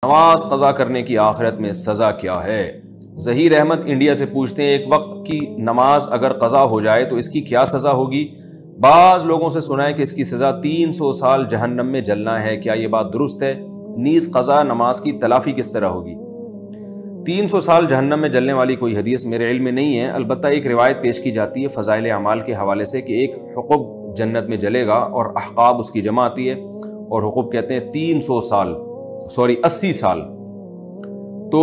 نماز قضا کرنے کی آخرت میں سزا کیا ہے؟ ظہیر احمد انڈیا سے پوچھتے ہیں، ایک وقت کی نماز اگر قضا ہو جائے تو اس کی کیا سزا ہوگی؟ بعض لوگوں سے سنا ہے کہ اس کی سزا 300 سال جہنم میں جلنا ہے، کیا یہ بات درست ہے؟ نیز قضا نماز کی تلافی کس طرح ہوگی؟ 300 سال جہنم میں جلنے والی کوئی حدیث میرے علم میں نہیں ہے، البتہ ایک روایت پیش کی جاتی ہے فضائل اعمال کے حوالے سے کہ ایک حقب جنت میں جلے گا اور احقاب اس کی جمع آتی ہے، اور حقب کہتے ہیں 300 سال 80 سال۔ تو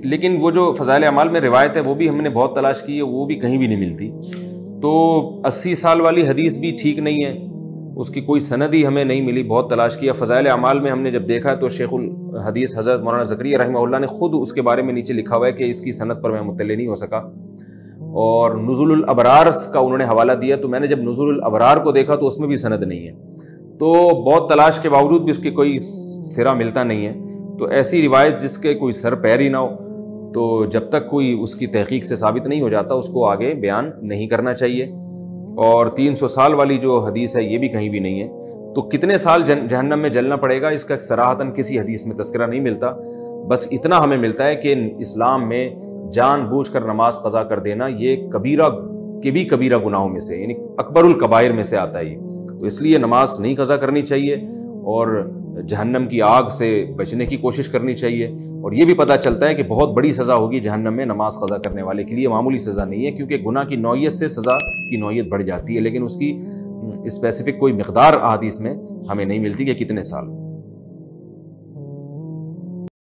لیکن وہ جو فضائل اعمال میں روایت ہے وہ بھی ہم نے بہت تلاش کی ہے، وہ بھی کہیں بھی نہیں ملتی۔ تو 80 سال والی حدیث بھی ٹھیک نہیں ہے، اس کی کوئی سند ہی ہمیں نہیں ملی، بہت تلاش کیا۔ فضائل اعمال میں ہم نے جب دیکھا تو شیخ الحدیث حضرت مولانا زکریا رحمہ اللہ نے خود اس کے بارے میں نیچے لکھا ہوا ہے کہ اس کی سند پر میں مطلع نہیں ہو سکا، اور نزول الابرار کا انہوں نے حوالہ دیا، تو میں نے جب نزول الابرار کو دیکھا تو اس میں بھی سند نہیں ہے۔ تو بہت تلاش کے باوجود بھی اس کی کوئی سرا ملتا نہیں ہے۔ تو ایسی روایت جس کے کوئی سر پیر ہی نہ ہو، تو جب تک کوئی اس کی تحقیق سے ثابت نہیں ہو جاتا اس کو آگے بیان نہیں کرنا چاہیے۔ اور 300 سال والی جو حدیث ہے یہ بھی کہیں بھی نہیں ہے۔ تو کتنے سال جہنم میں جلنا پڑے گا اس کا صراحتاً کسی حدیث میں تذکرہ نہیں ملتا، بس اتنا ہمیں ملتا ہے کہ اسلام میں جان بوجھ کر نماز قضا کر دینا یہ کبیرہ کے بھی کبیرہ گناہوں میں سے، یعنی اکبر الکبائر میں سے آتا ہے۔ تو اس لیے نماز نہیں قضا کرنی چاہیے اور جہنم کی آگ سے بچنے کی کوشش کرنی چاہیے۔ اور یہ بھی پتہ چلتا ہے کہ بہت بڑی سزا ہوگی جہنم میں نماز قضا کرنے والے کے لیے، معمولی سزا نہیں ہے، کیونکہ گناہ کی نوعیت سے سزا کی نوعیت بڑھ جاتی ہے، لیکن اس کی اسپیسیفک کوئی مقدار احادیث میں ہمیں نہیں ملتی کہ کتنے سال۔